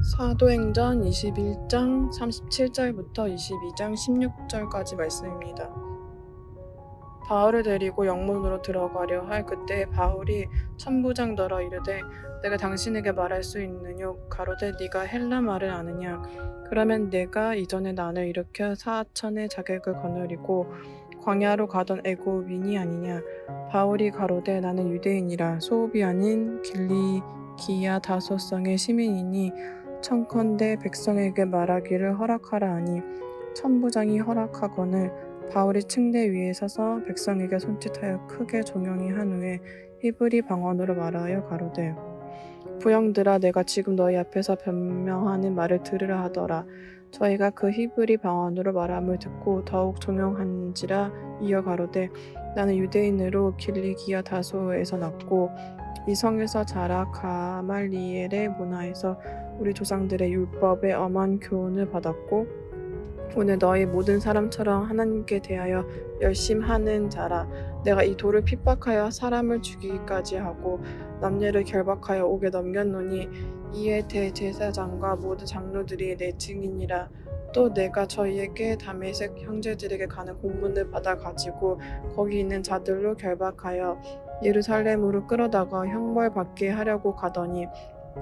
사도행전 21장 37절부터 22장 16절까지 말씀입니다. 바울을 데리고 영문으로 들어가려 할 그때 바울이 천부장더러 이르되 내가 당신에게 말할 수 있느뇨 가로되 네가 헬라 말을 아느냐 그러면 내가 이전에 난을 일으켜 사천의 자객을 거느리고 광야로 가던 애굽인이 아니냐. 바울이 가로되 나는 유대인이라 소읍이 아닌 길리기아 다소성의 시민이니 청컨대 백성에게 말하기를 허락하라 하니 천부장이 허락하거늘 바울이 층대 위에 서서 백성에게 손짓하여 크게 종용이 한 후에 히브리 방언으로 말하여 가로되 부형들아 내가 지금 너희 앞에서 변명하는 말을 들으라 하더라. 저희가 그 히브리 방언으로 말함을 듣고 더욱 종용한지라. 이어 가로되 나는 유대인으로 길리기아 다소에서 났고 이 성에서 자라 가말리엘의 문화에서 우리 조상들의 율법에 엄한 교훈을 받았고 오늘 너희 모든 사람처럼 하나님께 대하여 열심하는 자라. 내가 이 돌을 핍박하여 사람을 죽이기까지 하고 남녀를 결박하여 옥에 넘겼노니 이에 대제사장과 모든 장로들이 내 증인이라. 또 내가 저희에게 다메섹 형제들에게 가는 공문을 받아 가지고 거기 있는 자들로 결박하여 예루살렘으로 끌어다가 형벌받게 하려고 가더니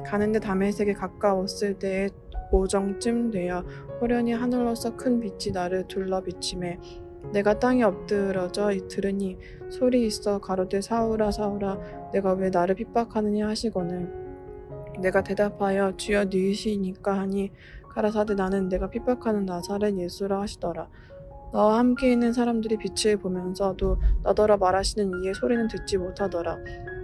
가는데 다메섹에 가까웠을 때에 오정쯤 되어 호련히 하늘로서 큰 빛이 나를 둘러 비치매 내가 땅에 엎드러져 들으니 소리 있어 가로되 사울아 사울아 내가 왜 나를 핍박하느냐 하시거늘 내가 대답하여 주여 누이시니까 하니 가라사대 나는 내가 핍박하는 나사렛 예수라 하시더라. 나와 함께 있는 사람들이 빛을 보면서도 너더러 말하시는 이의 소리는 듣지 못하더라.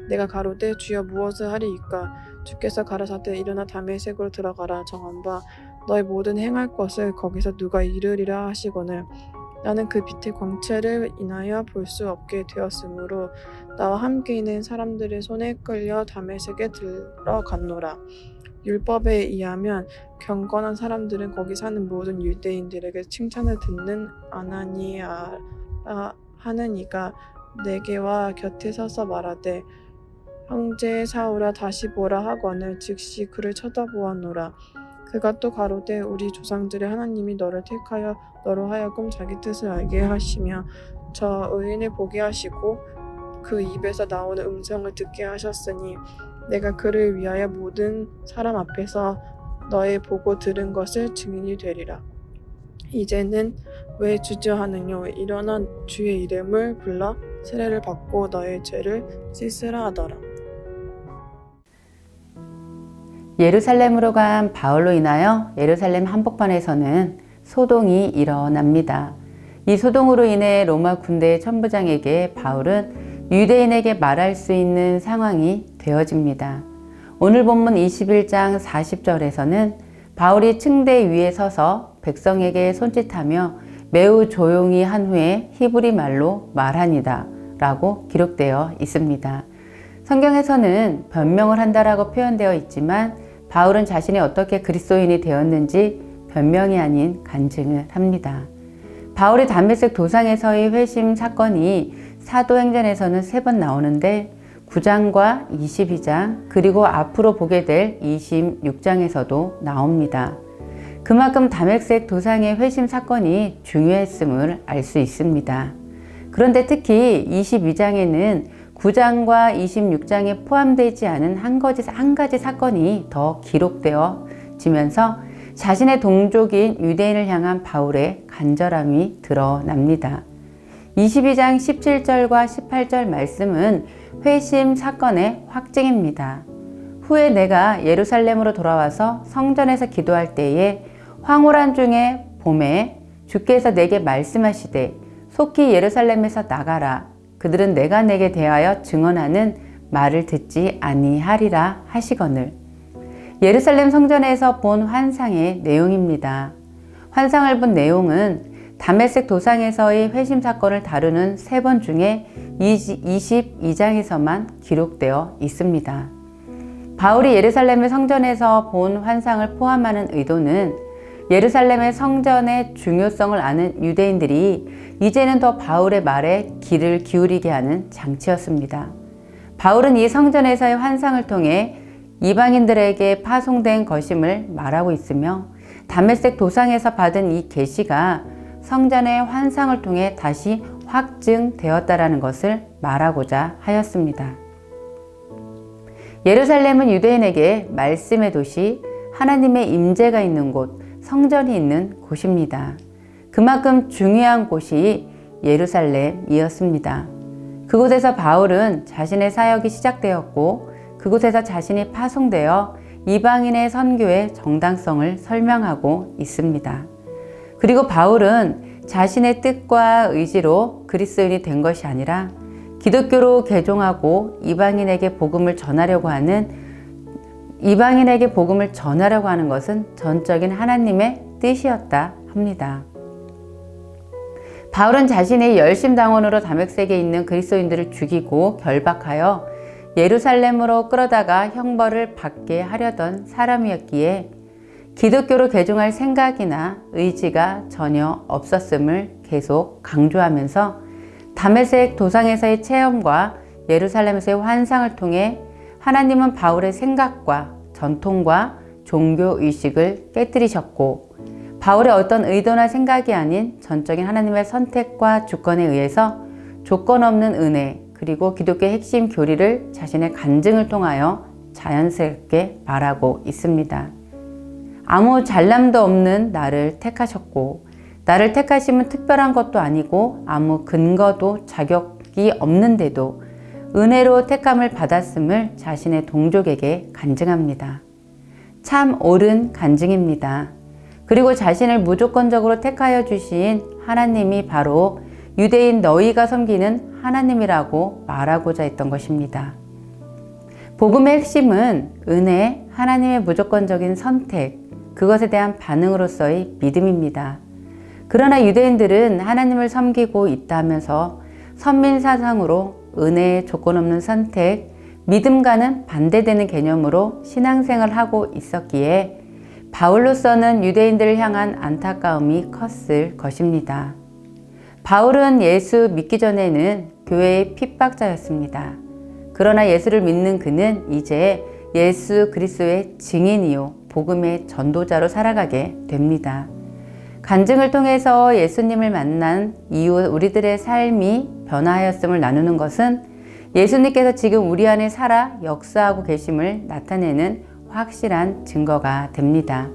내가 가로되 주여 무엇을 하리이까. 주께서 가라사대 일어나 다메섹으로 들어가라. 정한 바 너의 모든 행할 것을 거기서 누가 이르리라 하시거늘 나는 그 빛의 광채를 인하여 볼 수 없게 되었으므로 나와 함께 있는 사람들의 손에 끌려 다메섹에 들어갔노라. 율법에 의하면 경건한 사람들은 거기 사는 모든 유대인들에게 칭찬을 듣는 아나니아라 하는 이가 내게와 곁에 서서 말하되 형제 사울아 다시 보라 하거늘 즉시 그를 쳐다보았노라. 그가 또 가로되 우리 조상들의 하나님이 너를 택하여 너로 하여금 자기 뜻을 알게 하시며 저 의인을 보게 하시고 그 입에서 나오는 음성을 듣게 하셨으니 내가 그를 위하여 모든 사람 앞에서 너의 보고 들은 것을 증인이 되리라. 이제는 왜 주저하느뇨. 일어나 주의 이름을 불러 세례를 받고 너의 죄를 씻으라 하더라. 예루살렘으로 간 바울로 인하여 예루살렘 한복판에서는 소동이 일어납니다. 이 소동으로 인해 로마 군대 천부장에게 바울은 유대인에게 말할 수 있는 상황이 되어집니다. 오늘 본문 21장 40절에서는 바울이 층대 위에 서서 백성에게 손짓하며 매우 조용히 한 후에 히브리 말로 말하니다 라고 기록되어 있습니다. 성경에서는 변명을 한다라고 표현되어 있지만 바울은 자신이 어떻게 그리스도인이 되었는지 변명이 아닌 간증을 합니다. 바울이 다메섹 도상에서의 회심 사건이 사도행전에서는 3번 나오는데 9장과 22장 그리고 앞으로 보게 될 26장에서도 나옵니다. 그만큼 다메섹 도상의 회심 사건이 중요했음을 알 수 있습니다. 그런데 특히 22장에는 9장과 26장에 포함되지 않은 한 가지 사건이 더 기록되어지면서 자신의 동족인 유대인을 향한 바울의 간절함이 드러납니다. 22장 17절과 18절 말씀은 회심 사건의 확증입니다. 후에 내가 예루살렘으로 돌아와서 성전에서 기도할 때에 황홀한 중에 봄에 주께서 내게 말씀하시되 속히 예루살렘에서 나가라. 그들은 내가 내게 대하여 증언하는 말을 듣지 아니하리라 하시거늘. 예루살렘 성전에서 본 환상의 내용입니다. 환상을 본 내용은 다메섹 도상에서의 회심 사건을 다루는 3번 중에 22장에서만 기록되어 있습니다. 바울이 예루살렘의 성전에서 본 환상을 포함하는 의도는 예루살렘의 성전의 중요성을 아는 유대인들이 이제는 더 바울의 말에 귀를 기울이게 하는 장치였습니다. 바울은 이 성전에서의 환상을 통해 이방인들에게 파송된 것임을 말하고 있으며 다메섹 도상에서 받은 이 계시가 성전의 환상을 통해 다시 확증되었다라는 것을 말하고자 하였습니다. 예루살렘은 유대인에게 말씀의 도시, 하나님의 임재가 있는 곳, 성전이 있는 곳입니다. 그만큼 중요한 곳이 예루살렘이었습니다. 그곳에서 바울은 자신의 사역이 시작되었고 그곳에서 자신이 파송되어 이방인의 선교의 정당성을 설명하고 있습니다. 그리고 바울은 자신의 뜻과 의지로 그리스도인이 된 것이 아니라 기독교로 개종하고 이방인에게 복음을 전하려고 하는 것은 전적인 하나님의 뜻이었다 합니다. 바울은 자신의 열심당원으로 다메섹에 있는 그리스도인들을 죽이고 결박하여 예루살렘으로 끌어다가 형벌을 받게 하려던 사람이었기에 기독교로 개종할 생각이나 의지가 전혀 없었음을 계속 강조하면서 다메섹 도상에서의 체험과 예루살렘에서의 환상을 통해 하나님은 바울의 생각과 전통과 종교의식을 깨뜨리셨고 바울의 어떤 의도나 생각이 아닌 전적인 하나님의 선택과 주권에 의해서 조건 없는 은혜 그리고 기독교의 핵심 교리를 자신의 간증을 통하여 자연스럽게 말하고 있습니다. 아무 잘남도 없는 나를 택하셨고 나를 택하심은 특별한 것도 아니고 아무 근거도 자격이 없는데도 은혜로 택함을 받았음을 자신의 동족에게 간증합니다. 참 옳은 간증입니다. 그리고 자신을 무조건적으로 택하여 주신 하나님이 바로 유대인 너희가 섬기는 하나님이라고 말하고자 했던 것입니다. 복음의 핵심은 은혜, 하나님의 무조건적인 선택, 그것에 대한 반응으로서의 믿음입니다. 그러나 유대인들은 하나님을 섬기고 있다면서 선민 사상으로 은혜의 조건 없는 선택, 믿음과는 반대되는 개념으로 신앙생활을 하고 있었기에 바울로서는 유대인들을 향한 안타까움이 컸을 것입니다. 바울은 예수 믿기 전에는 교회의 핍박자였습니다. 그러나 예수를 믿는 그는 이제 예수 그리스도의 증인이요 복음의 전도자로 살아가게 됩니다. 간증을 통해서 예수님을 만난 이후 우리들의 삶이 변화하였음을 나누는 것은 예수님께서 지금 우리 안에 살아 역사하고 계심을 나타내는 확실한 증거가 됩니다.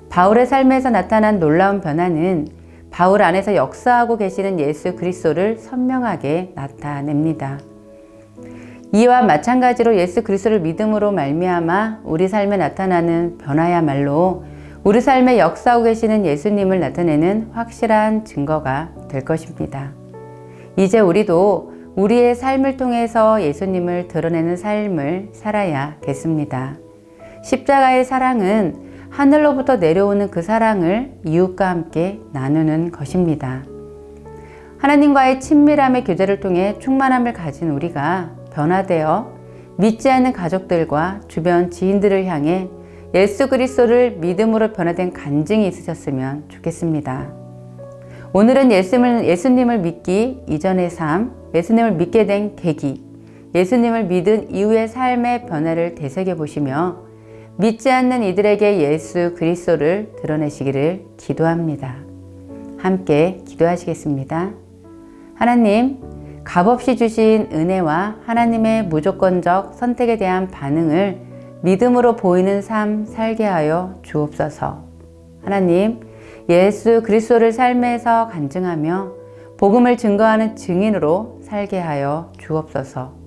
바울의 삶에서 나타난 놀라운 변화는 바울 안에서 역사하고 계시는 예수 그리스도를 선명하게 나타냅니다. 이와 마찬가지로 예수 그리스도를 믿음으로 말미암아 우리 삶에 나타나는 변화야말로 우리 삶에 역사하고 계시는 예수님을 나타내는 확실한 증거가 될 것입니다. 이제 우리도 우리의 삶을 통해서 예수님을 드러내는 삶을 살아야겠습니다. 십자가의 사랑은 하늘로부터 내려오는 그 사랑을 이웃과 함께 나누는 것입니다. 하나님과의 친밀함의 교제를 통해 충만함을 가진 우리가 변화되어 믿지 않는 가족들과 주변 지인들을 향해 예수 그리스도를 믿음으로 변화된 간증이 있으셨으면 좋겠습니다. 오늘은 예수님을 믿기 이전의 삶, 예수님을 믿게 된 계기, 예수님을 믿은 이후의 삶의 변화를 되새겨 보시며 믿지 않는 이들에게 예수 그리스도를 드러내시기를 기도합니다. 함께 기도하시겠습니다. 하나님, 값없이 주신 은혜와 하나님의 무조건적 선택에 대한 반응을 믿음으로 보이는 삶 살게 하여 주옵소서. 하나님, 예수 그리스도를 삶에서 간증하며 복음을 증거하는 증인으로 살게 하여 주옵소서.